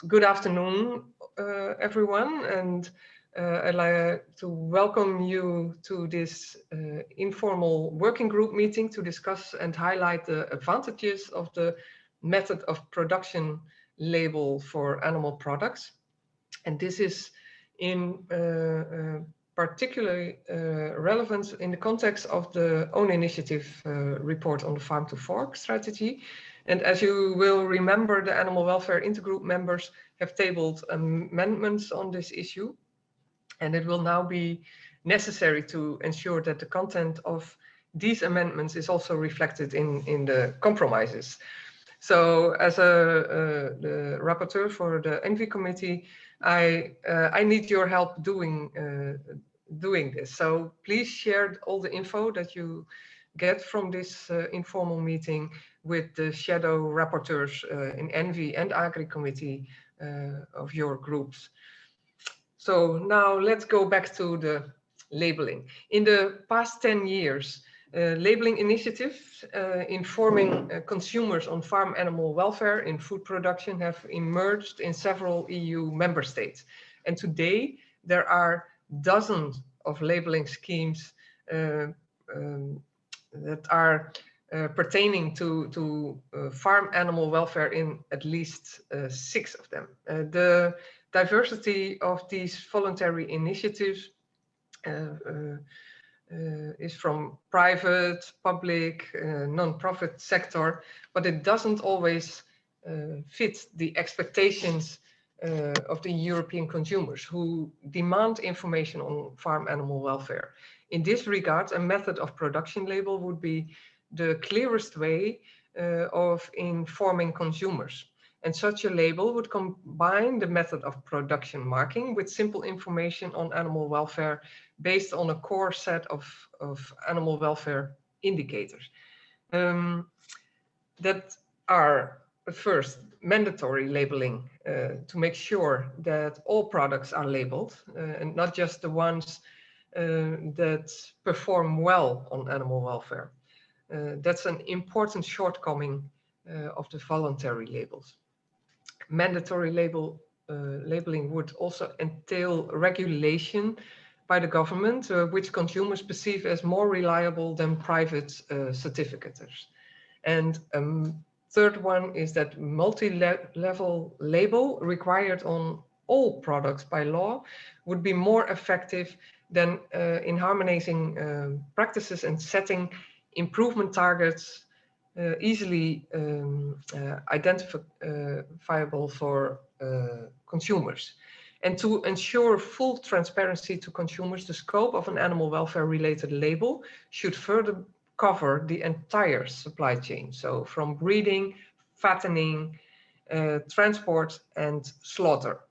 Good afternoon, everyone, and I'd like to welcome you to this informal working group meeting to discuss and highlight the advantages of the method of production label for animal products. And this is in particularly relevant in the context of the own initiative report on the Farm to Fork strategy. And as you will remember, the animal welfare intergroup members have tabled amendments on this issue. And it will now be necessary to ensure that the content of these amendments is also reflected in the compromises. So as the rapporteur for the ENVI committee, I need your help doing this. So please share all the info that you get from this informal meeting with the shadow rapporteurs in ENVI and Agri committee of your groups. So now let's go back to the labeling. In the past 10 years, labeling initiatives informing consumers on farm animal welfare in food production have emerged in several EU member states. And today there are dozens of labeling schemes that are pertaining to farm animal welfare in at least 6 of them. The diversity of these voluntary initiatives is from private, public, non-profit sector, but it doesn't always fit the expectations of the European consumers who demand information on farm animal welfare. In this regard, a method of production label would be the clearest way of informing consumers. And such a label would combine the method of production marking with simple information on animal welfare based on a core set of animal welfare indicators. That are, first, mandatory labeling to make sure that all products are labeled and not just the ones that perform well on animal welfare. That's an important shortcoming of the voluntary labels. Mandatory labeling would also entail regulation by the government, which consumers perceive as more reliable than private certificators. And third one is that multi-level label required on all products by law would be more effective than in harmonizing practices and setting improvement targets easily identifiable for consumers. And to ensure full transparency to consumers, the scope of an animal welfare related label should further cover the entire supply chain. So from breeding, fattening, transport and slaughter.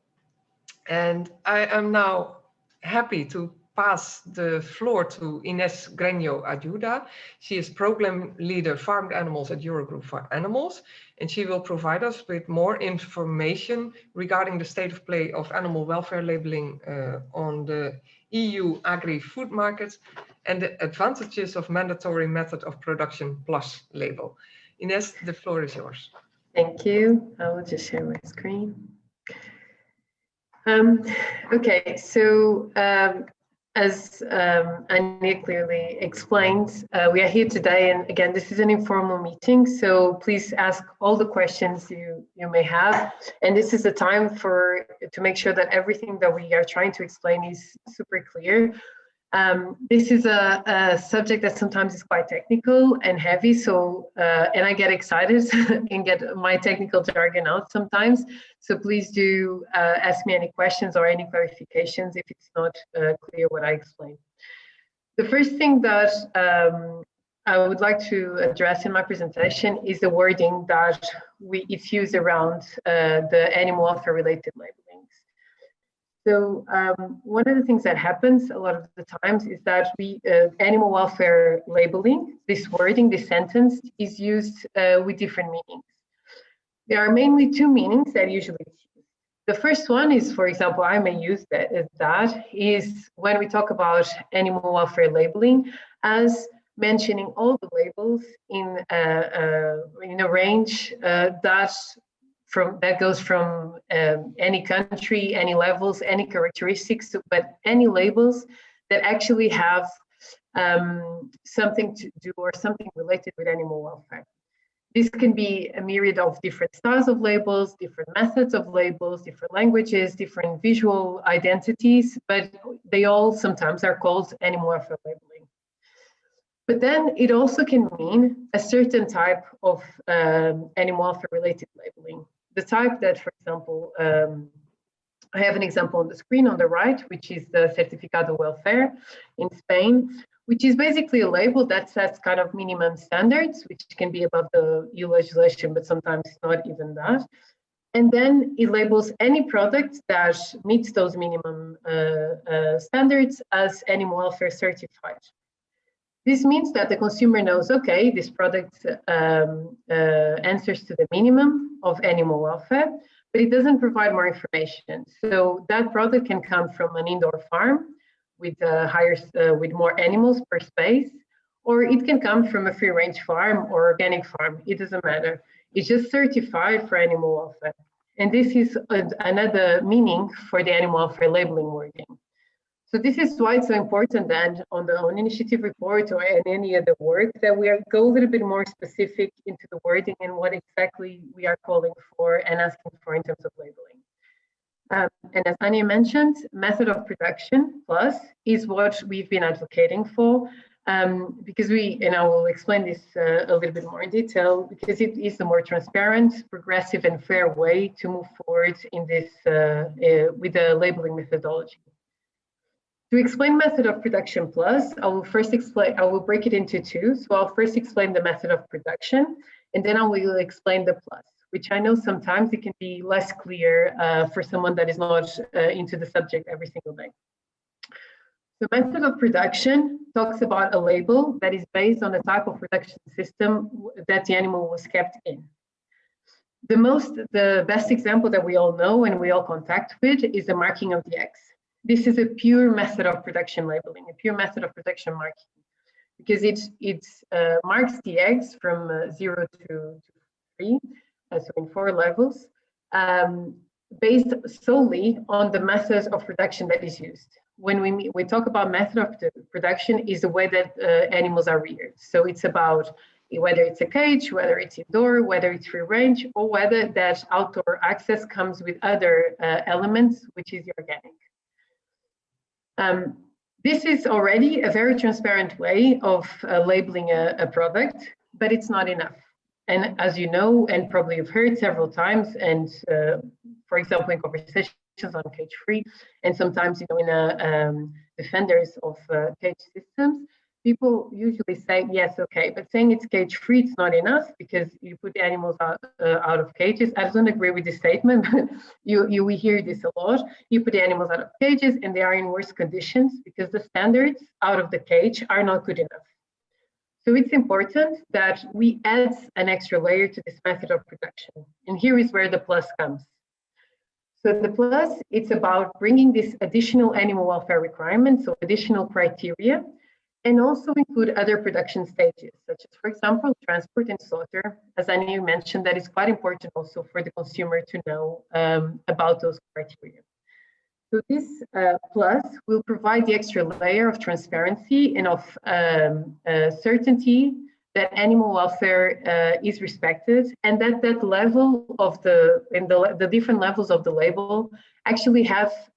And I am now happy to pass the floor to Ines Greño Ayuda. She is program leader farmed animals at Eurogroup for Animals, and she will provide us with more information regarding the state of play of animal welfare labeling on the EU agri-food market and the advantages of mandatory method of production plus label. Ines, the floor is yours. Thank you. I will just share my screen. Okay, so as Anya clearly explained, we are here today, and again, this is an informal meeting, so please ask all the questions you may have. And this is the time to make sure that everything that we are trying to explain is super clear. This is a subject that sometimes is quite technical and heavy, so and I get excited and get my technical jargon out sometimes. So please do ask me any questions or any clarifications if it's not clear what I explained. The first thing that I would like to address in my presentation is the wording that it's used around the animal welfare related labelings. So one of the things that happens a lot of the times is that animal welfare labeling, this wording, this sentence is used with different meanings. There are mainly two meanings that usually it's used. The first one is, for example, I may use that is when we talk about animal welfare labeling as mentioning all the labels in a range that that goes from any country, any levels, any characteristics, but any labels that actually have something to do or something related with animal welfare. This can be a myriad of different styles of labels, different methods of labels, different languages, different visual identities, but they all sometimes are called animal welfare labeling. But then it also can mean a certain type of animal welfare related labeling. The type that, for example, I have an example on the screen on the right, which is the Certificado Welfare in Spain, which is basically a label that sets kind of minimum standards, which can be above the EU legislation, but sometimes not even that. And then it labels any product that meets those minimum standards as animal welfare certified. This means that the consumer knows, okay, this product answers to the minimum of animal welfare, but it doesn't provide more information. So that product can come from an indoor farm with with more animals per space, or it can come from a free-range farm or organic farm. It doesn't matter. It's just certified for animal welfare. And this is another meaning for the animal welfare labeling wording. So this is why it's so important that on the own initiative report or in any other work that we go a little bit more specific into the wording and what exactly we are calling for and asking for in terms of labeling. And as Anya mentioned, method of production plus is what we've been advocating for because and I will explain this a little bit more in detail, because it is the more transparent, progressive and fair way to move forward in this with the labeling methodology. To explain method of production plus, I will break it into two. So I'll first explain the method of production, and then I will explain the plus, which I know sometimes it can be less clear for someone that is not into the subject every single day. The method of production talks about a label that is based on the type of production system that the animal was kept in. The best example that we all know and we all contact with is the marking of the eggs. This is a pure method of production labeling, a pure method of production marking, because it marks the eggs from 0 to 3, so in 4 levels, based solely on the method of production that is used. When we talk about method of production, is the way that animals are reared. So it's about whether it's a cage, whether it's indoor, whether it's free range, or whether that outdoor access comes with other elements, which is the organic. This is already a very transparent way of labeling a product, but it's not enough. And as you know, and probably you've heard several times, and for example, in conversations on cage-free, and sometimes in defenders of cage systems, people usually say, yes, okay, but saying it's cage-free, it's not enough because you put the animals out of cages. I don't agree with this statement. We hear this a lot. You put the animals out of cages and they are in worse conditions because the standards out of the cage are not good enough. So it's important that we add an extra layer to this method of production. And here is where the plus comes. So the plus, it's about bringing this additional animal welfare requirements, so additional criteria, and also include other production stages, such as, for example, transport and slaughter. As Anya mentioned, that is quite important also for the consumer to know about those criteria. So this plus will provide the extra layer of transparency and of certainty that animal welfare is respected, and that level of the different levels of the label actually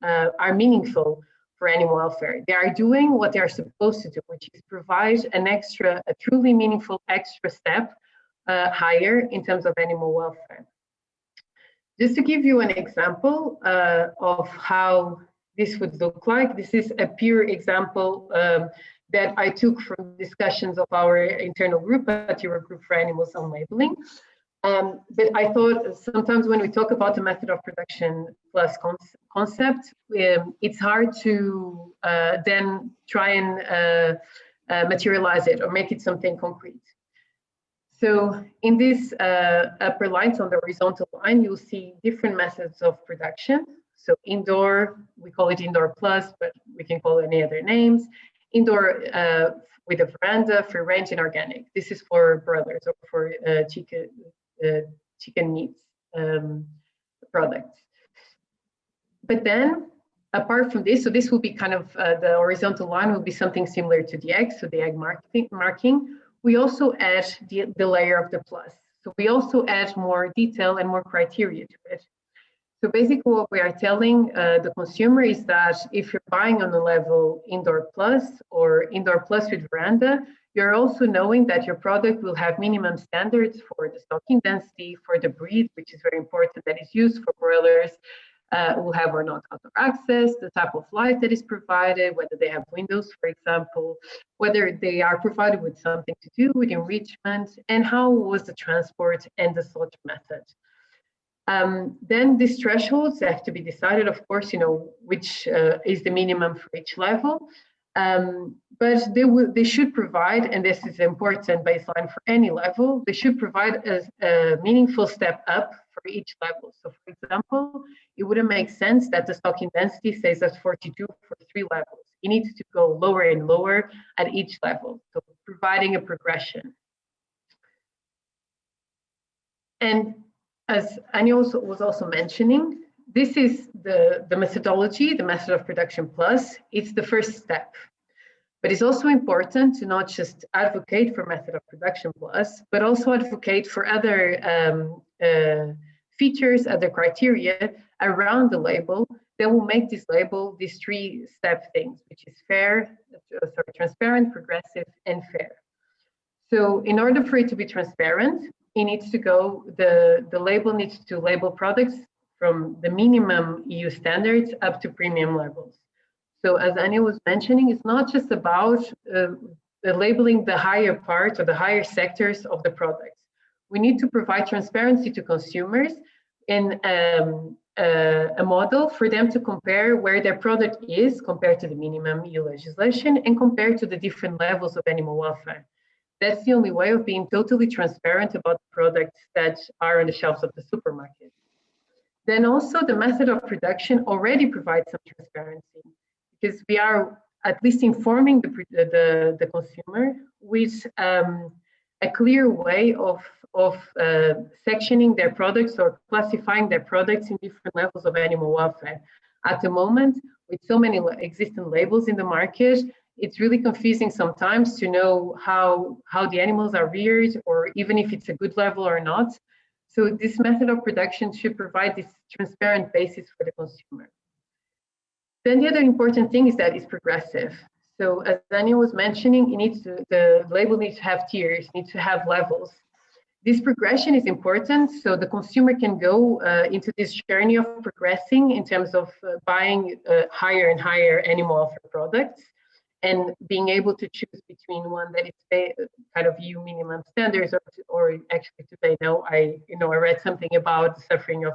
are meaningful for animal welfare. They are doing what they are supposed to do, which is provide a truly meaningful extra step higher in terms of animal welfare. Just to give you an example of how this would look like, this is a pure example that I took from discussions of our internal group at Eurogroup for Animals on Labeling. But I thought sometimes when we talk about the method of production plus concept, it's hard to then try and materialize it or make it something concrete. So in these upper lines on the horizontal line, you'll see different methods of production. So indoor, we call it indoor plus, but we can call it any other names. Indoor with a veranda, free range and organic. This is for broilers or for chicken meats. products. But then, apart from this, so this will be kind of the horizontal line will be something similar to the egg, so the egg marking. We also add the layer of the plus. So we also add more detail and more criteria to it. So basically what we are telling the consumer is that if you're buying on the level indoor plus or indoor plus with veranda, you're also knowing that your product will have minimum standards for the stocking density, for the breed, which is very important, that is used for broilers, will have or not outdoor access, the type of light that is provided, whether they have windows, for example, whether they are provided with something to do with enrichment, and how was the transport and the slaughter method. Then these thresholds have to be decided, of course, which is the minimum for each level. But they should provide, and this is an important baseline for any level, they should provide a meaningful step up for each level. So for example, it wouldn't make sense that the stocking density stays at 42 for 3 levels. It needs to go lower and lower at each level, so providing a progression. And as Anya was also mentioning, this is the methodology, the method of production plus. It's the first step. But it's also important to not just advocate for method of production plus, but also advocate for other features, other criteria around the label that will make this label these 3-step things, which is transparent, progressive, and fair. So in order for it to be transparent, it needs to go, the label needs to label products from the minimum EU standards up to premium levels. So as Anya was mentioning, it's not just about labeling the higher part or the higher sectors of the products. We need to provide transparency to consumers in a model for them to compare where their product is compared to the minimum EU legislation and compared to the different levels of animal welfare. That's the only way of being totally transparent about the products that are on the shelves of the supermarket. Then also the method of production already provides some transparency, because we are at least informing the consumer with a clear way of sectioning their products or classifying their products in different levels of animal welfare. At the moment, with so many existing labels in the market, it's really confusing sometimes to know how the animals are reared, or even if it's a good level or not. So this method of production should provide this transparent basis for the consumer. Then the other important thing is that it's progressive. So as Daniel was mentioning, the label needs to have tiers, needs to have levels. This progression is important so the consumer can go into this journey of progressing in terms of buying higher and higher animal welfare products, and being able to choose between one that is kind of EU minimum standards, or actually to say, no, I read something about the suffering of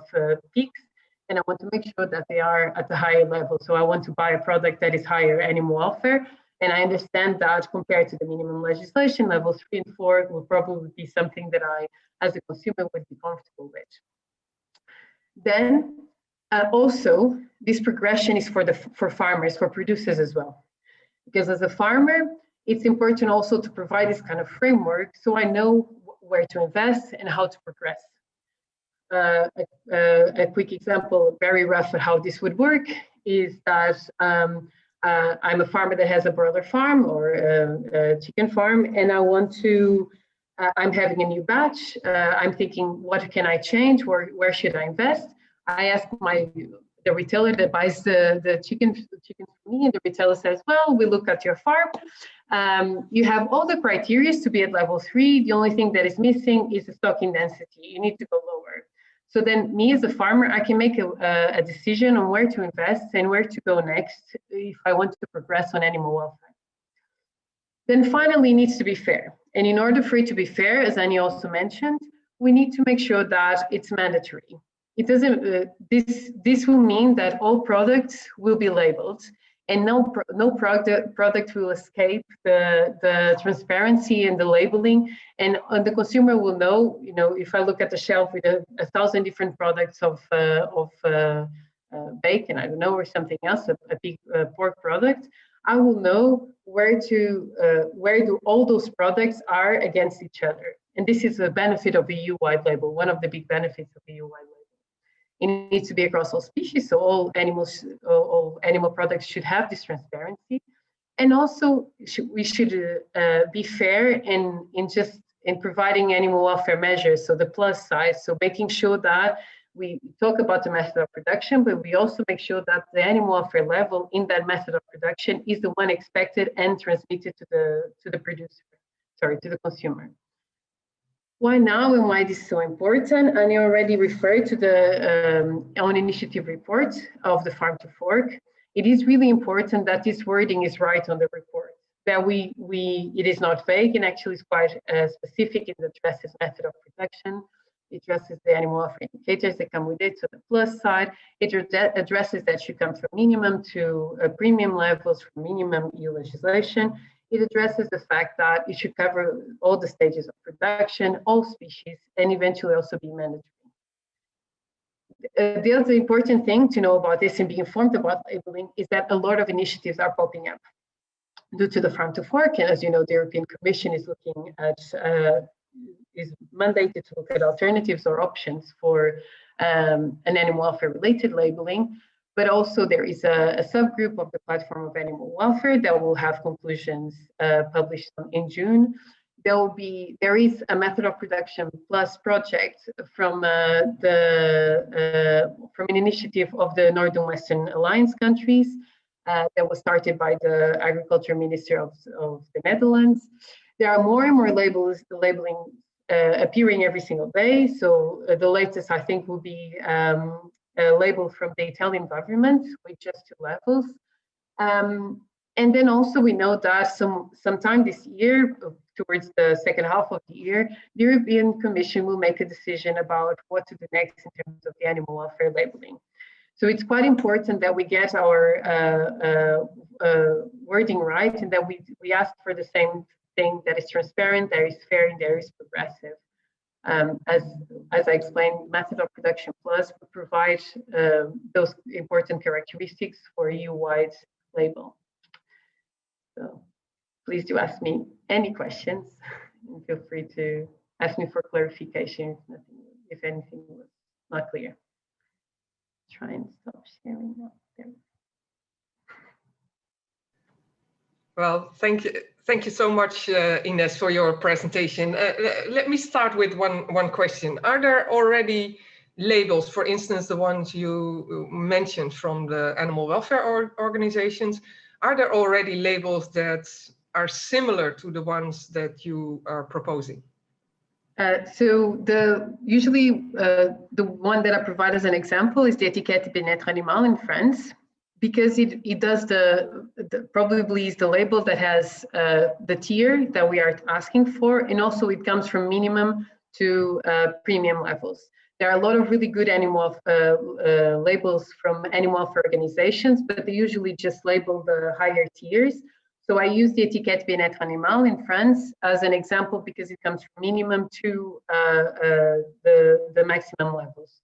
pigs, and I want to make sure that they are at a higher level. So I want to buy a product that is higher animal welfare, and I understand that compared to the minimum legislation, levels 3 and 4 will probably be something that I, as a consumer, would be comfortable with. Then also, this progression is for farmers, for producers as well. Because as a farmer, it's important also to provide this kind of framework so I know where to invest and how to progress. A quick example, very rough, of how this would work is that I'm a farmer that has a broiler farm or a chicken farm, and I want to, I'm having a new batch. I'm thinking, what can I change? Where should I invest? I ask the retailer that buys the chicken from me, and the retailer says, well, we look at your farm. You have all the criteria to be at level 3. The only thing that is missing is the stocking density. You need to go lower. So then me as a farmer, I can make a decision on where to invest and where to go next if I want to progress on animal welfare. Then finally, it needs to be fair. And in order for it to be fair, as Annie also mentioned, we need to make sure that it's mandatory. It doesn't. This will mean that all products will be labeled, and no product will escape the transparency and the labeling. And the consumer will know. If I look at the shelf with 1,000 different products of bacon, I don't know, or something else, a big pork product, I will know where do all those products are against each other. And this is a benefit of the EU-wide label, one of the big benefits of the EU-wide label. It needs to be across all species, so all animal products should have this transparency. And also, we should be fair in providing animal welfare measures, so the plus side, so making sure that we talk about the method of production, but we also make sure that the animal welfare level in that method of production is the one expected and transmitted to the producer, to the consumer. Why now and why this is so important? And I already referred to the own initiative report of the Farm to Fork. It is really important that this wording is right on the report, that it is not vague and actually is quite specific. It addresses method of production, it addresses the animal welfare indicators that come with it, so the plus side. It addresses that should come from minimum to premium levels, from minimum EU legislation. It addresses the fact that it should cover all the stages of production, all species, and eventually also be mandatory. The other important thing to know about this and be informed about labeling is that a lot of initiatives are popping up due to the Farm to Fork. And as you know, the European Commission is looking at, is mandated to look at alternatives or options for an animal welfare related labeling. But also there is a subgroup of the Platform of Animal Welfare that will have conclusions published in June. There is a method of production plus project from an initiative of the Northern Western Alliance countries that was started by the Agriculture Minister of the Netherlands. There are more and more labeling appearing every single day. So the latest, I think, will be a label from the Italian government with just 2 levels. And then also we know that sometime this year, towards the second half of the year, the European Commission will make a decision about what to do next in terms of the animal welfare labeling. So it's quite important that we get our wording right, and that we ask for the same thing, that is transparent, that is fair, and that is progressive. As I explained, method of production plus will provide those important characteristics for a EU-wide label. So please do ask me any questions, and feel free to ask me for clarification if anything was not clear. Try and stop sharing now. There. Well, thank you so much, Ines, for your presentation. Let me start with one question. Are there already labels, for instance, the ones you mentioned from the animal welfare organizations? Are there already labels that are similar to the ones that you are proposing? So usually the one that I provide as an example is the Etiquette Bien-être Animal in France, because it does probably is the label that has the tier that we are asking for, and also it comes from minimum to premium levels. There are a lot of really good animal labels from animal welfare organizations, but they usually just label the higher tiers. So I use the Etiquette Bien-être Animal in France as an example because it comes from minimum to the maximum levels.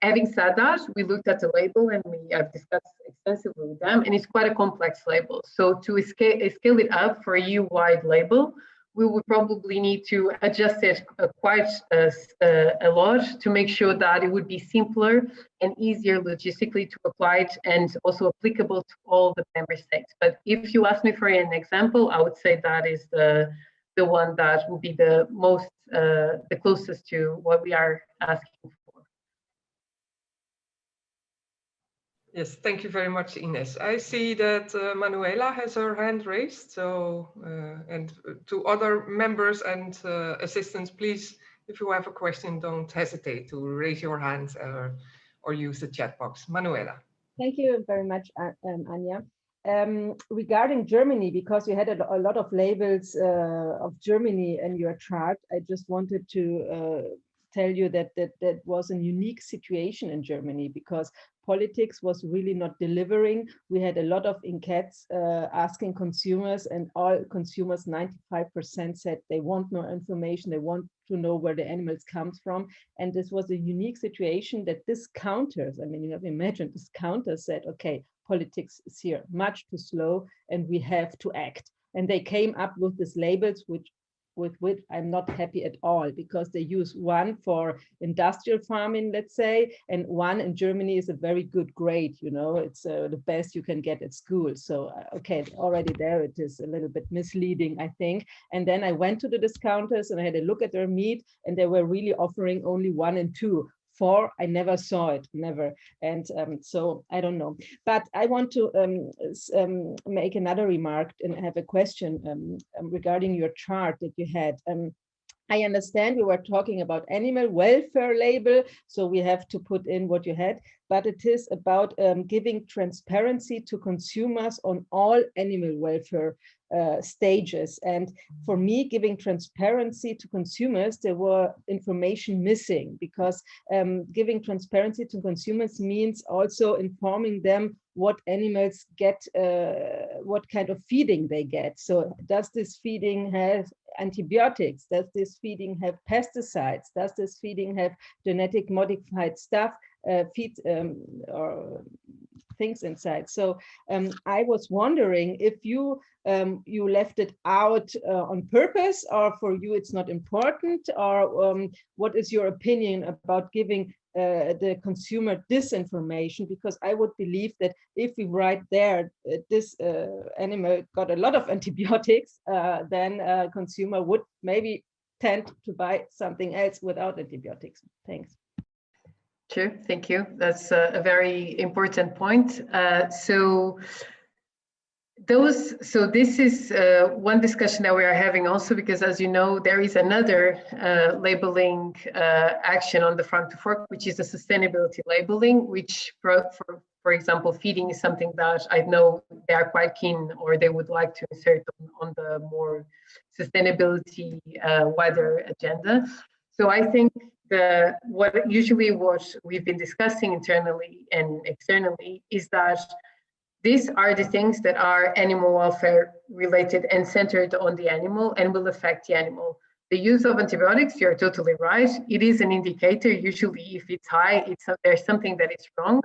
Having said that, we looked at the label and we have discussed extensively with them, and it's quite a complex label. So to scale it up for a EU-wide label, we would probably need to adjust it quite a lot to make sure that it would be simpler and easier logistically to apply it, and also applicable to all the member states. But if you ask me for an example, I would say that is the one that will be the most, the closest to what we are asking for. Yes, thank you very much, Ines. I see that Manuela has her hand raised. So, and to other members and assistants, please, if you have a question, don't hesitate to raise your hand or use the chat box. Manuela. Thank you very much, Anja. Regarding Germany, because you had a lot of labels of Germany in your chart, I just wanted to tell you that was a unique situation in Germany, because politics was really not delivering. We had a lot of enquetes asking consumers, and all consumers, 95% said they want more information, they want to know where the animals come from. And this was a unique situation that discounters, I mean, you have imagined, discounters said, okay, politics is here much too slow and we have to act. And they came up with these labels, which with which I'm not happy at all, because they use one for industrial farming, let's say, and one in Germany is a very good grade, you know, it's the best you can get at school. So, okay, already there it is a little bit misleading, I think. And then I went to the discounters and I had a look at their meat, and they were really offering only 1 and 2. 4, I never saw it, never. And so I don't know. But I want to make another remark and have a question regarding your chart that you had. I understand we were talking about animal welfare label, so we have to put in what you had, but it is about giving transparency to consumers on all animal welfare stages. And for me, giving transparency to consumers, there were information missing, because giving transparency to consumers means also informing them what animals get, what kind of feeding they get. So does this feeding have antibiotics? Does this feeding have pesticides? Does this feeding have genetic modified stuff, feed or things inside? So I was wondering if you left it out on purpose, or for you it's not important, or what is your opinion about giving the consumer disinformation? Because I would believe that if we write there this animal got a lot of antibiotics, then a consumer would maybe tend to buy something else without antibiotics. Thanks. Sure, thank you. That's a very important point. So this is one discussion that we are having also, because as you know, there is another labeling action on the farm to fork, which is the sustainability labeling, which for example, feeding is something that I know they are quite keen, or they would like to insert on the more sustainability wider agenda. So I think what we've been discussing internally and externally is that these are the things that are animal welfare related and centered on the animal and will affect the animal. The use of antibiotics, you're totally right. It is an indicator. Usually if it's high, there's something that is wrong.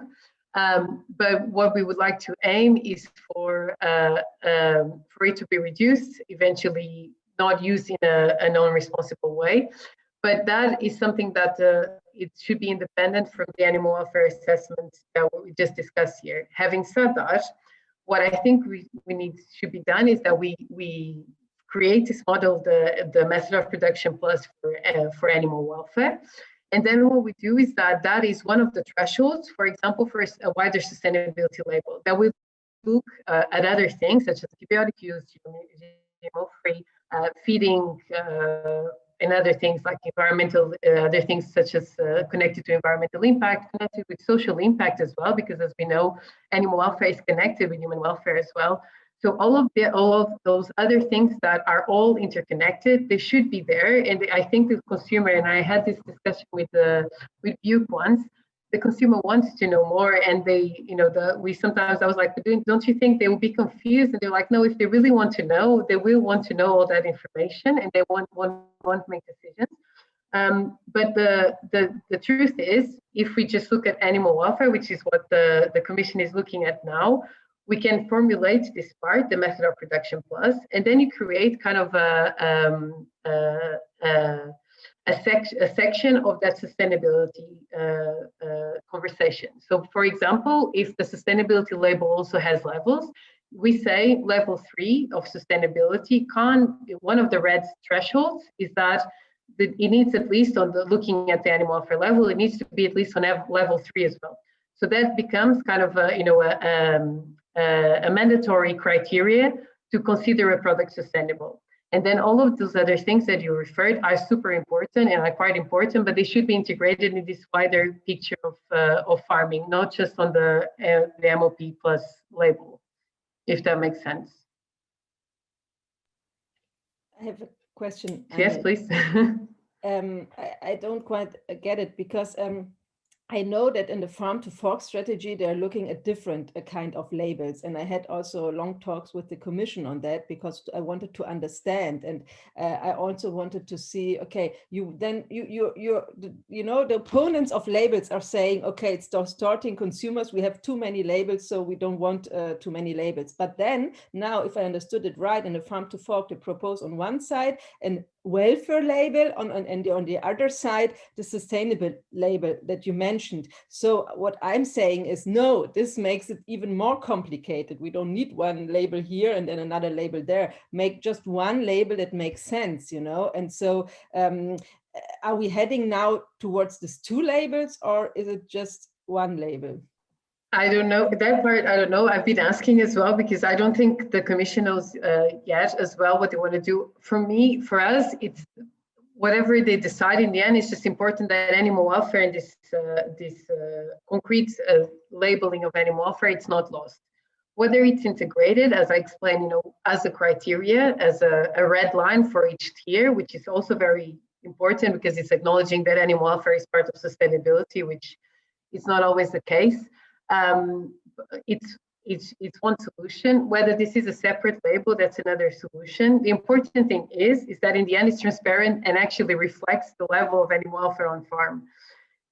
But what we would like to aim is for it to be reduced, eventually not used in a non-responsible way. But that is something that it should be independent from the animal welfare assessment that we just discussed here. Having said that, what I think should be done is that we create this model, the method of production plus for animal welfare. And then what we do is that is one of the thresholds, for example, for a wider sustainability label, that we look at other things such as antibiotic use, GMO-free feeding, and other things like environmental, other things such as connected to environmental impact, connected with social impact as well, because as we know, animal welfare is connected with human welfare as well. So all of those other things that are all interconnected, they should be there. And I think the consumer, and I had this discussion with Buke once, the consumer wants to know more, and I was like, don't you think they will be confused? And they're like, no, if they really want to know, they will want to know all that information, and they want to make decisions. But the truth is, if we just look at animal welfare, which is what the Commission is looking at now, we can formulate this part, the method of production plus, and then you create kind of a section of that sustainability conversation. So for example, if the sustainability label also has levels, we say level 3 of sustainability, one of the red thresholds is that it needs at least looking at the animal welfare level, it needs to be at least on level 3 as well. So that becomes kind of a mandatory criteria to consider a product sustainable. And then all of those other things that you referred are super important and are quite important, but they should be integrated in this wider picture of farming, not just on the MOP plus label, if that makes sense. I have a question. Yes, please. I don't quite get it, because I know that in the farm to fork strategy, they're looking at different kind of labels. And I had also long talks with the Commission on that, because I wanted to understand. And I also wanted to see, okay, the opponents of labels are saying, okay, it's distorting consumers. We have too many labels, so we don't want too many labels. But then now, if I understood it right, in the farm to fork, they propose on one side an welfare label and on the other side the sustainable label that you mentioned. So what I'm saying is, no, this makes it even more complicated. We don't need one label here and then another label there. Make just one label that makes sense, you know. And so are we heading now towards these two labels, or is it just one label? I don't know that part. I don't know. I've been asking as well, because I don't think the Commission knows yet as well what they want to do. For us, it's whatever they decide in the end. It's just important that animal welfare and this concrete labeling of animal welfare, it's not lost. Whether it's integrated, as I explained, you know, as a criteria, as a red line for each tier, which is also very important because it's acknowledging that animal welfare is part of sustainability, which is not always the case. It's one solution. Whether this is a separate label, that's another solution. The important thing is that in the end it's transparent and actually reflects the level of animal welfare on farm.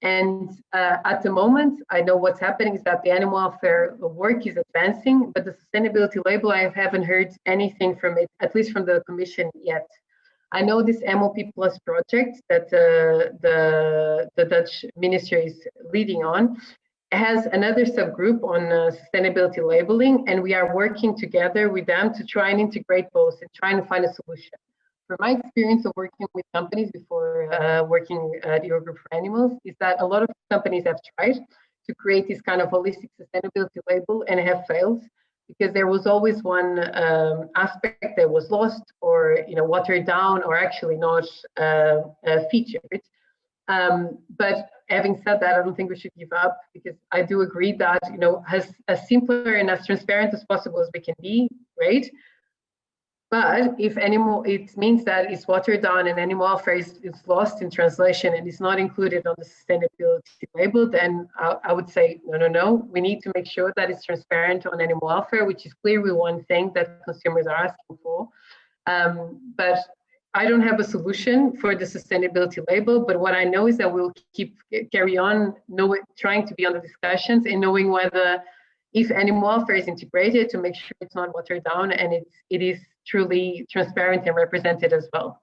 And at the moment, I know what's happening is that the animal welfare work is advancing, but the sustainability label, I haven't heard anything from it, at least from the Commission yet. I know this MOP Plus project that the Dutch Ministry is leading on has another subgroup on sustainability labeling, and we are working together with them to try and integrate both and trying to find a solution. From my experience of working with companies before working at Eurogroup for Animals, is that a lot of companies have tried to create this kind of holistic sustainability label and have failed, because there was always one aspect that was lost or, you know, watered down or actually not featured. But having said that, I don't think we should give up, because I do agree that, you know, as simpler and as transparent as possible as we can be, great. But if it means that it's watered down and animal welfare is lost in translation and is not included on the sustainability label, then I would say, no. We need to make sure that it's transparent on animal welfare, which is clearly one thing that consumers are asking for. But I don't have a solution for the sustainability label, but what I know is that we'll carry on trying to be on the discussions and knowing whether, if animal welfare is integrated, to make sure it's not watered down and it is truly transparent and represented as well.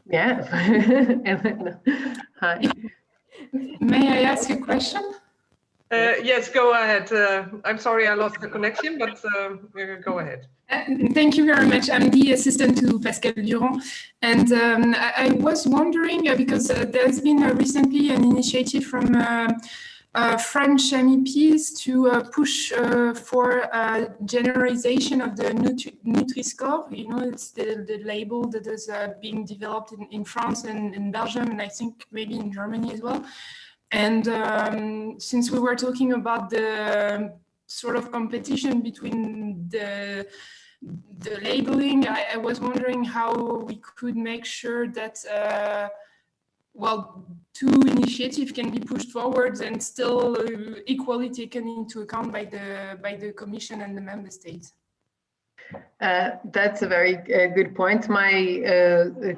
Yeah. Hi. May I ask a question? Yes, go ahead. I'm sorry I lost the connection, but go ahead. Thank you very much. I'm the assistant to Pascal Durand. And I was wondering, because there's been recently an initiative from French MEPs to push for generalization of the Nutri-Score. You know, it's the label that is being developed in France and in Belgium, and I think maybe in Germany as well. And since we were talking about the sort of competition between the labeling, I was wondering how we could make sure that two initiatives can be pushed forward and still equally taken into account by the Commission and the Member States. That's a very good point. My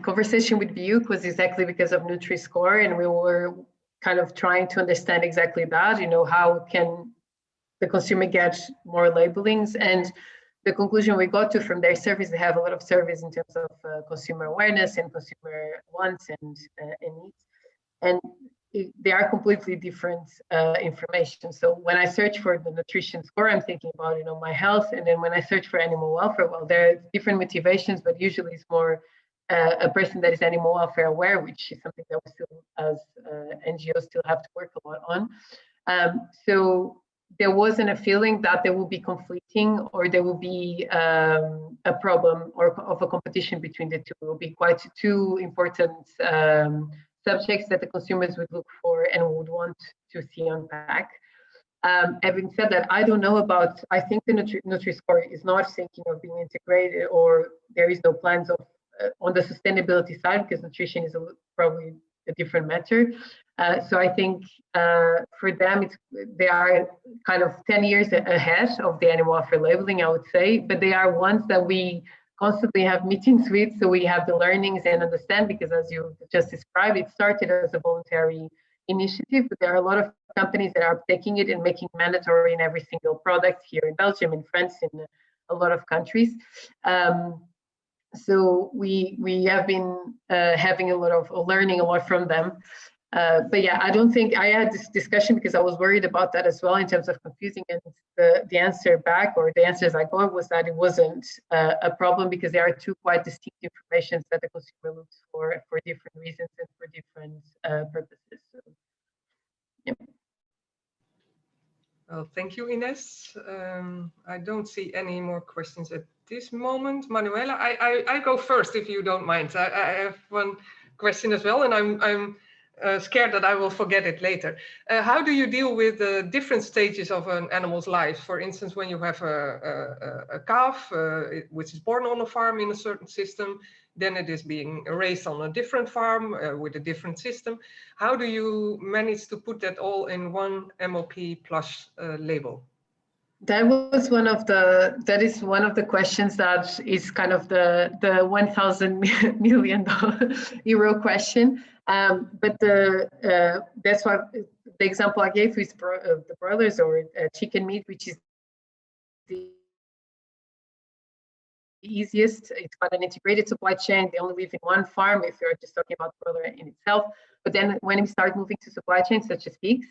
conversation with BUC was exactly because of Nutri-Score, and we were kind of trying to understand exactly that, you know, how can the consumer get more labelings. And the conclusion we got to from their surveys, they have a lot of surveys in terms of consumer awareness and consumer wants and needs. And they are completely different information. So when I search for the nutrition score, I'm thinking about, you know, my health. And then when I search for animal welfare, well, there are different motivations, but usually it's more a person that is animal welfare aware, which is something that we still, as NGOs, still have to work a lot on. So there wasn't a feeling that there will be conflicting or there will be a problem or of a competition between the two. It will be quite two important subjects that the consumers would look for and would want to see on pack. Having said that, I don't know about, I think the Nutri-Score is not thinking of being integrated, or there is no plans of on the sustainability side, because nutrition is probably a different matter. So I think for them, they are kind of 10 years ahead of the animal welfare labeling, I would say, but they are ones that we constantly have meetings with, so we have the learnings and understand, because as you just described, it started as a voluntary initiative, but there are a lot of companies that are taking it and making it mandatory in every single product here in Belgium, in France, in a lot of countries. So we have been having a lot of learning a lot from them. But yeah, I don't think I had this discussion because I was worried about that as well in terms of confusing. And the answer back, or the answers I got, was that it wasn't a problem because there are two quite distinct informations that the consumer looks for different reasons and for different purposes. So, yeah. Well, thank you, Ines. I don't see any more questions at this moment. Manuela, I go first if you don't mind. I have one question as well, and I'm scared that I will forget it later. How do you deal with the different stages of an animal's life? For instance, when you have a calf which is born on a farm in a certain system, then it is being raised on a different farm with a different system. How do you manage to put that all in one MOP plus label? That is one of the questions that is kind of the $1,000 million euro question. But that's what the example I gave is the broilers or chicken meat, which is the easiest. It's got an integrated supply chain. They only live in one farm if you're just talking about broiler in itself. But then when we start moving to supply chains such as pigs,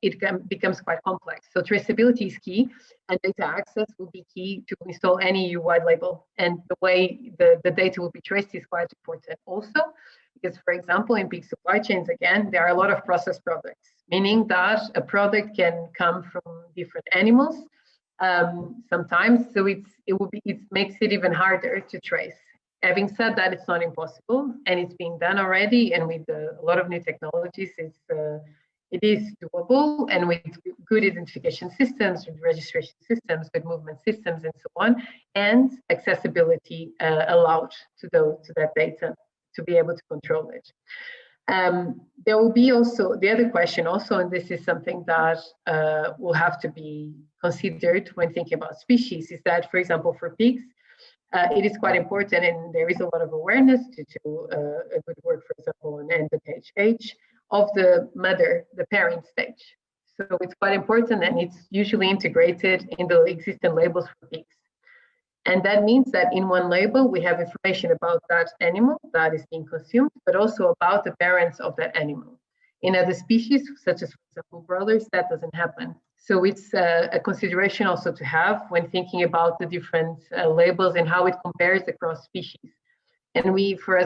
it becomes quite complex. So traceability is key, and data access will be key to install any EU wide label. And the way the data will be traced is quite important also, because for example, in pig supply chains, again, there are a lot of processed products, meaning that a product can come from different animals sometimes, so it makes it even harder to trace. Having said that, it's not impossible, and it's being done already, and with a lot of new technologies, it is doable, and with good identification systems, with registration systems, with movement systems, and so on, and accessibility allowed to that data to be able to control it. There will be also the other question also, and this is something that will have to be considered when thinking about species, is that, for example, for pigs, it is quite important, and there is a lot of awareness to a good work, for example, on NPHH of the mother, the parent stage. So it's quite important, and it's usually integrated in the existing labels for pigs. And that means that in one label, we have information about that animal that is being consumed, but also about the parents of that animal. In other species, such as, for example, broilers, that doesn't happen. So it's a consideration also to have when thinking about the different labels and how it compares across species. And we, for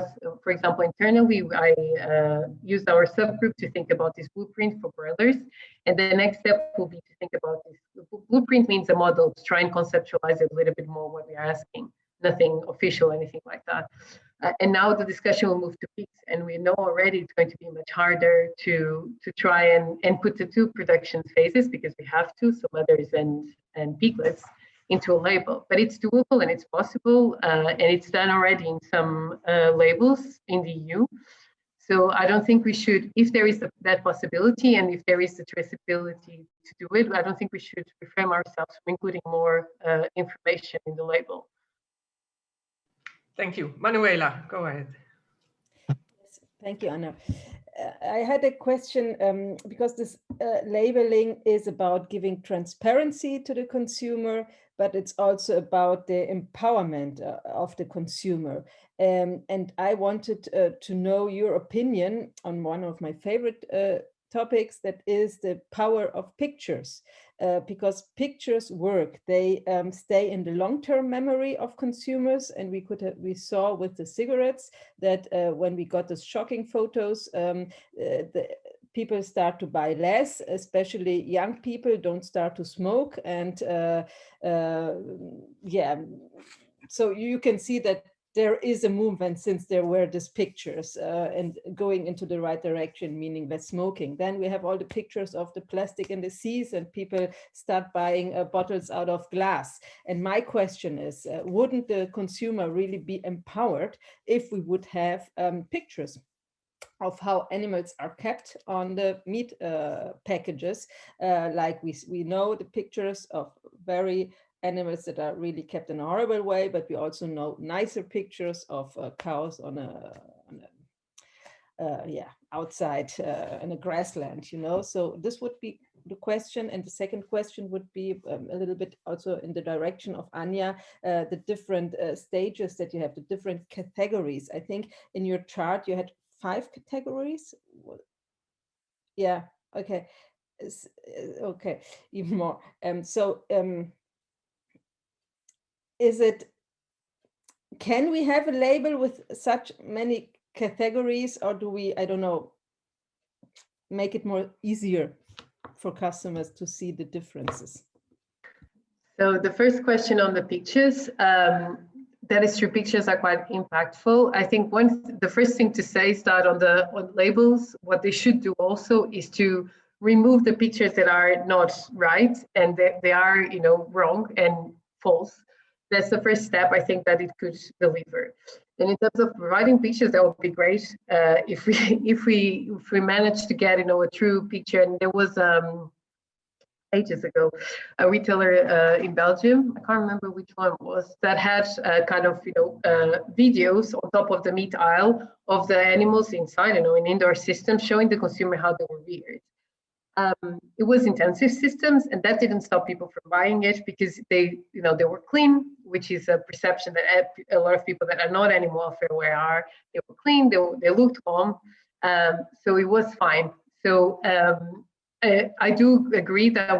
example, internally, I used our subgroup to think about this blueprint for broilers. And the next step will be to think about this. Blueprint means a model to try and conceptualize it a little bit more what we are asking. Nothing official, anything like that. And now the discussion will move to pigs, and we know already it's going to be much harder to try and put the two production phases, because we have to, so mothers and piglets, into a label. But it's doable and it's possible, and it's done already in some labels in the EU. So I don't think we should, if there is that possibility and if there is the traceability to do it, I don't think we should refrain ourselves from including more information in the label. Thank you. Manuela, go ahead. Yes, thank you, Anna. I had a question because this labeling is about giving transparency to the consumer, but it's also about the empowerment of the consumer. And I wanted to know your opinion on one of my favorite topics, that is the power of pictures. Because pictures work, they stay in the long-term memory of consumers, and we saw with the cigarettes that when we got the shocking photos, the people start to buy less, especially young people don't start to smoke, and yeah, so you can see that there is a movement since there were these pictures and going into the right direction, meaning less smoking. Then we have all the pictures of the plastic in the seas, and people start buying bottles out of glass. And my question is, wouldn't the consumer really be empowered if we would have pictures of how animals are kept on the meat packages? Like we know the pictures of very animals that are really kept in a horrible way, but we also know nicer pictures of cows on a outside in a grassland, you know. So this would be the question. And the second question would be a little bit also in the direction of Anja, the different stages that you have, the different categories. I think in your chart you had 5 categories. Yeah, okay. Okay, even more. Can we have a label with such many categories, or do we, I don't know, make it more easier for customers to see the differences? So the first question on the pictures, that is true, pictures are quite impactful. I think the first thing to say is that on labels, what they should do also is to remove the pictures that are not right and they are, you know, wrong and false. That's the first step I think that it could deliver. And in terms of providing pictures, that would be great if we manage to get, you know, a true picture. And there was ages ago a retailer in Belgium, I can't remember which one it was, that had kind of, you know, videos on top of the meat aisle of the animals inside, you know, in indoor systems, showing the consumer how they were reared. It was intensive systems, and that didn't stop people from buying it because they, you know, they were clean, which is a perception that a lot of people that are not animal welfare aware are. They were clean, they looked calm, so it was fine. So I do agree that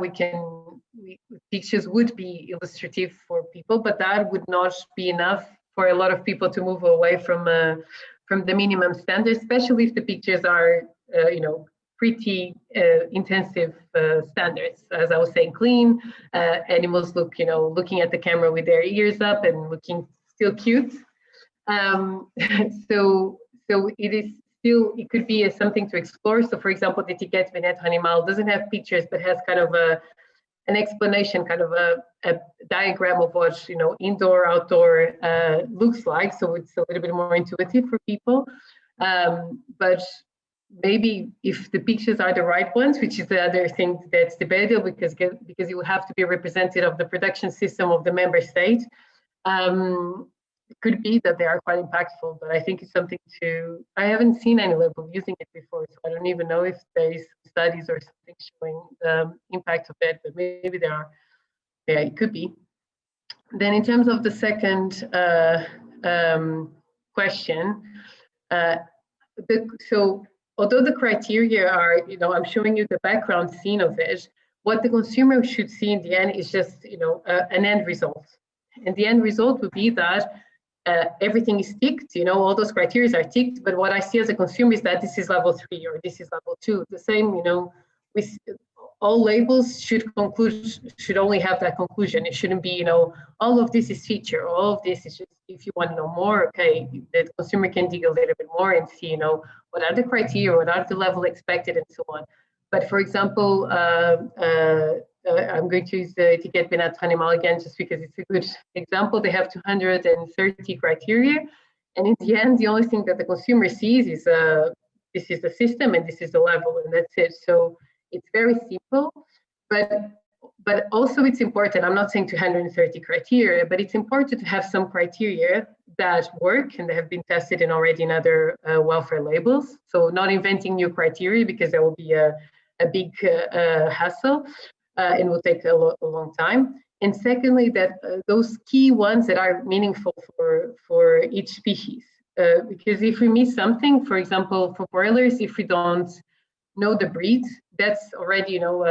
pictures would be illustrative for people, but that would not be enough for a lot of people to move away from the minimum standards, especially if the pictures are, you know, pretty intensive standards. As I was saying, clean, animals look, you know, looking at the camera with their ears up and looking still cute. So it is still, it could be something to explore. So for example, the Etiquette Bien-être Animal doesn't have pictures, but has kind of an explanation, kind of a diagram of what, you know, indoor, outdoor looks like. So it's a little bit more intuitive for people. But maybe if the pictures are the right ones, which is the other thing that's debatable, because you will have to be representative of the production system of the member state, it could be that they are quite impactful, but I think it's something I haven't seen any label using it before, so I don't even know if there is studies or something showing the impact of it, but maybe there are. Yeah, it could be. Then in terms of the second question, so although the criteria are, you know, I'm showing you the background scene of it, what the consumer should see in the end is just, you know, an end result. And the end result would be that everything is ticked, you know, all those criteria are ticked, but what I see as a consumer is that this is level 3 or this is level 2. The same, you know, with all labels should only have that conclusion. It shouldn't be, you know, all of this is feature, all of this is just, if you want to know more, okay, the consumer can dig a little bit more and see, you know, what are the criteria, what are the level expected, and so on. But for example, I'm going to use the Etiquette Bien-être Animal again, just because it's a good example. They have 230 criteria. And in the end, the only thing that the consumer sees is this is the system and this is the level, and that's it. So it's very simple, but also it's important. I'm not saying 230 criteria, but it's important to have some criteria that work and they have been tested in already in other welfare labels. So not inventing new criteria, because that will be a big hassle and will take a long time. And secondly, that those key ones that are meaningful for each species. Because if we miss something, for example, for broilers, if we don't know the breed, that's already, you know,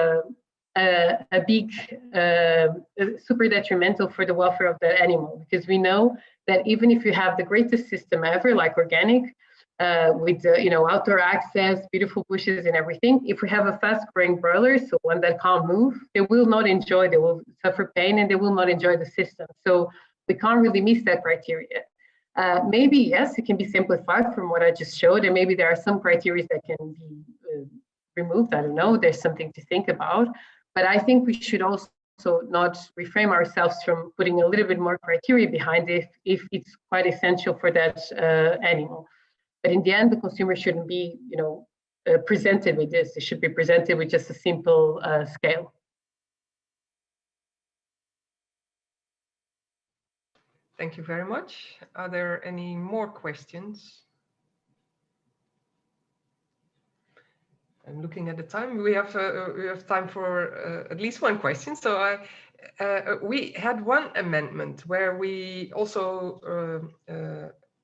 a big super detrimental for the welfare of the animal, because we know that even if you have the greatest system ever, like organic, with you know, outdoor access, beautiful bushes and everything, if we have a fast-growing broiler, so one that can't move, they will not enjoy, they will suffer pain and they will not enjoy the system. So we can't really miss that criteria. Maybe, yes, it can be simplified from what I just showed, and maybe there are some criteria that can be removed. I don't know, there's something to think about. But I think we should also not reframe ourselves from putting a little bit more criteria behind it if it's quite essential for that animal. But in the end, the consumer shouldn't be, you know, presented with this. They should be presented with just a simple scale. Thank you very much. Are there any more questions? I'm looking at the time. We have time for at least one question. So we had one amendment where we also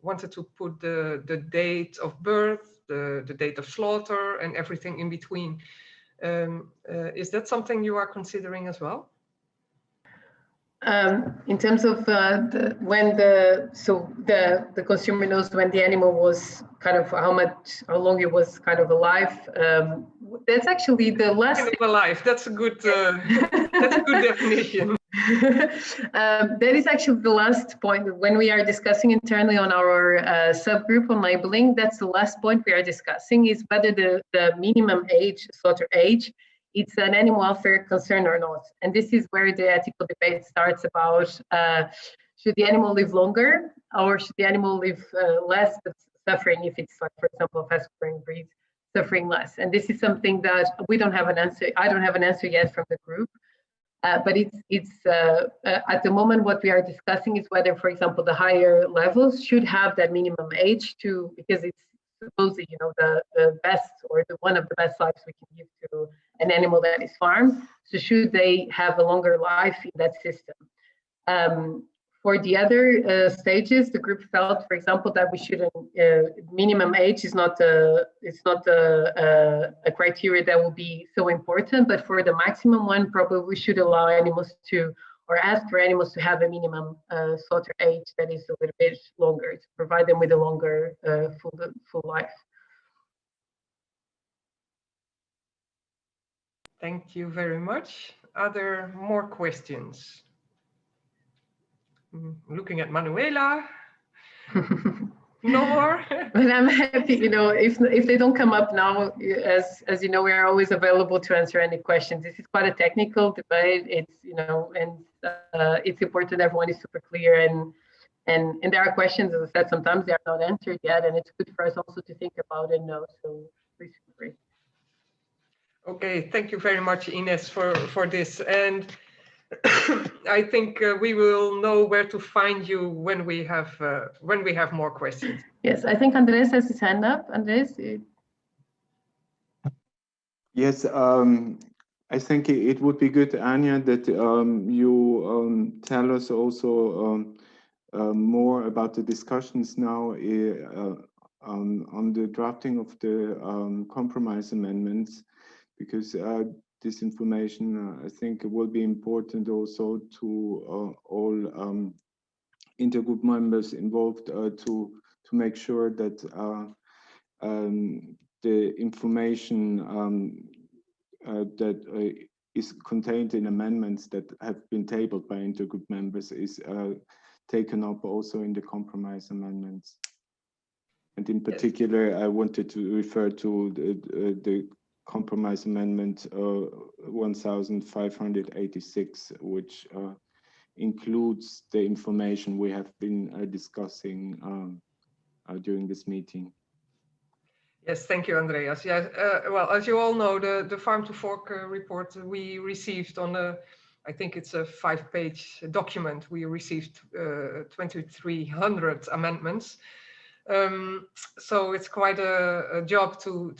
wanted to put the date of birth, the date of slaughter, and everything in between. Is that something you are considering as well? In terms of the consumer knows when the animal was kind of how long it was kind of alive. That's actually the last. Kind of alive. That's a good. That's a good definition. That is actually the last point when we are discussing internally on our subgroup on labeling. That's the last point we are discussing is whether the minimum age, slaughter age, it's an animal welfare concern or not. And this is where the ethical debate starts about should the animal live longer or should the animal live less but suffering if it's, like, for example, a fast-growing breed, suffering less. And this is something that we don't have an answer. I don't have an answer yet from the group. But it's at the moment what we are discussing is whether, for example, the higher levels should have that minimum age because it's supposedly, you know, the best or one of the best lives we can give to an animal that is farmed. So should they have a longer life in that system? For the other stages, the group felt, for example, that we shouldn't. Minimum age is not a criteria that will be so important. But for the maximum one, probably we should allow animals to, or ask for animals to have a minimum slaughter age that is a little bit longer to provide them with a longer full life. Thank you very much. Are there more questions? Looking at Manuela. No more. But I'm happy, you know, if they don't come up now, as you know, we are always available to answer any questions. This is quite a technical debate. It's, you know, and it's important everyone is super clear and there are questions, as I said, sometimes they are not answered yet, and it's good for us also to think about and know. So please feel free. Okay, thank you very much, Ines, for this. And I think we will know where to find you when we have more questions. Yes, I think Andres has his hand up. Andres? Yes, I think it would be good, Anja, that you tell us also more about the discussions now on the drafting of the compromise amendments, because this information, I think, will be important also to all intergroup members involved to make sure that the information that is contained in amendments that have been tabled by intergroup members is taken up also in the compromise amendments. And in particular, I wanted to refer to the compromise amendment 1586, which includes the information we have been discussing during this meeting. Yes, thank you, Andreas. Yeah, well, as you all know, the Farm to Fork report we received on I think it's a 5-page document. We received 2,300 amendments. So it's quite a job to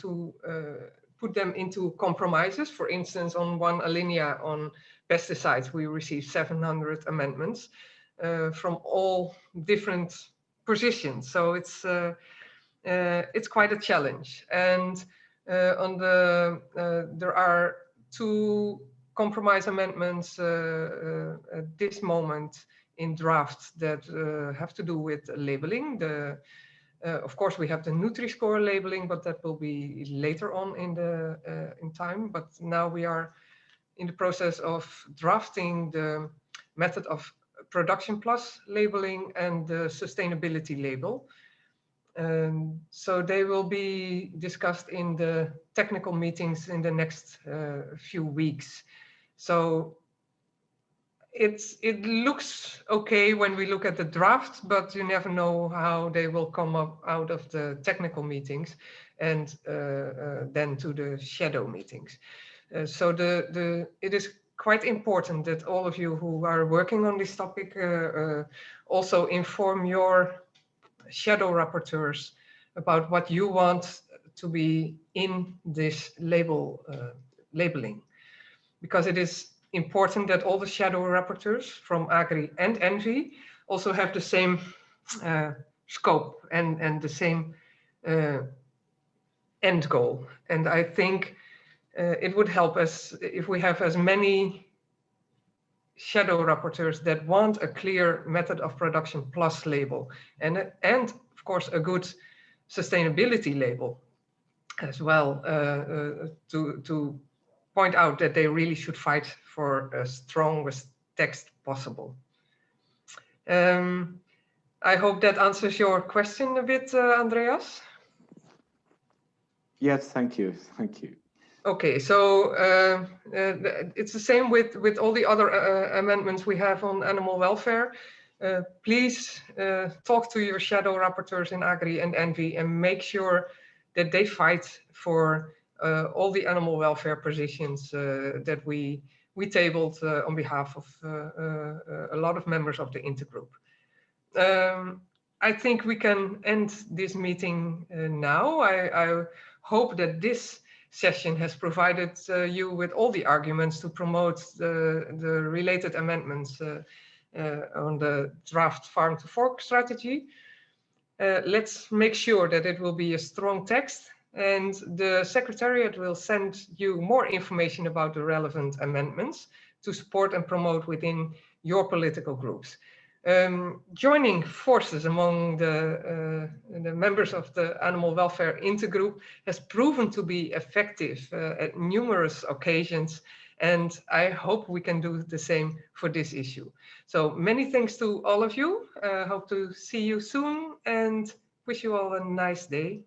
put them into compromises. For instance, on one alinea on pesticides, we received 700 amendments from all different positions. So it's quite a challenge. And there are 2 compromise amendments at this moment in draft that have to do with labeling. Of course, we have the Nutri-Score labeling, but that will be later on in time. But now we are in the process of drafting the method of production plus labeling and the sustainability label. So they will be discussed in the technical meetings in the next few weeks. So it looks okay when we look at the draft, but you never know how they will come up out of the technical meetings and then to the shadow meetings. So it is quite important that all of you who are working on this topic also inform your shadow rapporteurs about what you want to be in this labeling, because it is important that all the shadow rapporteurs from Agri and Envi also have the same scope and the same end goal. And I think it would help us if we have as many shadow rapporteurs that want a clear method of production plus label, and of course a good sustainability label as well, to point out that they really should fight for a strongest text possible. I hope that answers your question a bit, Andreas. Yes, thank you. Thank you. Okay, so it's the same with all the other amendments we have on animal welfare. Please talk to your shadow rapporteurs in Agri and Envi and make sure that they fight for all the animal welfare positions that we tabled on behalf of a lot of members of the intergroup. I think we can end this meeting now. I hope that this session has provided you with all the arguments to promote the related amendments on the draft farm to fork strategy. Let's make sure that it will be a strong text, and the Secretariat will send you more information about the relevant amendments to support and promote within your political groups. Joining forces among the members of the Animal Welfare Intergroup has proven to be effective at numerous occasions, and I hope we can do the same for this issue. So many thanks to all of you. Hope to see you soon and wish you all a nice day.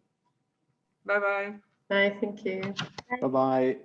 Bye-bye. Bye, thank you. Bye-bye.